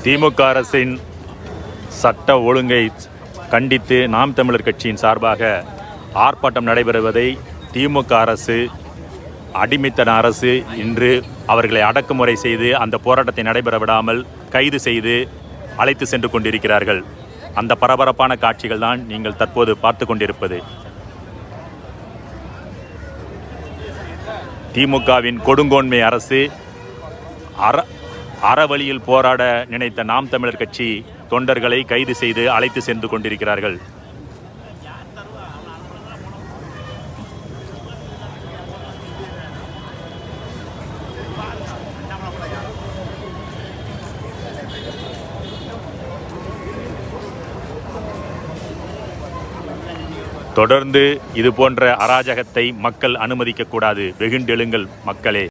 திமுக அரசின் சட்ட ஒழுங்கை கண்டித்து நாம் தமிழர் கட்சியின் சார்பாக ஆர்ப்பாட்டம் நடைபெறுவதை திமுக அரசு, அடிமைத்தன அரசு இன்று அவர்களை அடக்குமுறை செய்து அந்த போராட்டத்தை நடைபெற விடாமல் கைது செய்து அழைத்து சென்று கொண்டிருக்கிறார்கள். அந்த பரபரப்பான காட்சிகள் தான் நீங்கள் தற்போது பார்த்து கொண்டிருப்பது. திமுகவின் கொடுங்கோன்மை அரசு அறவழியில் போராட நினைத்த நாம் தமிழர் கட்சி தொண்டர்களை கைது செய்து அழைத்து சென்று கொண்டிருக்கிறார்கள். தொடர்ந்து இது போன்ற அராஜகத்தை மக்கள் அனுமதிக்கக்கூடாது. வெகுண்டெழுங்கள் மக்களே.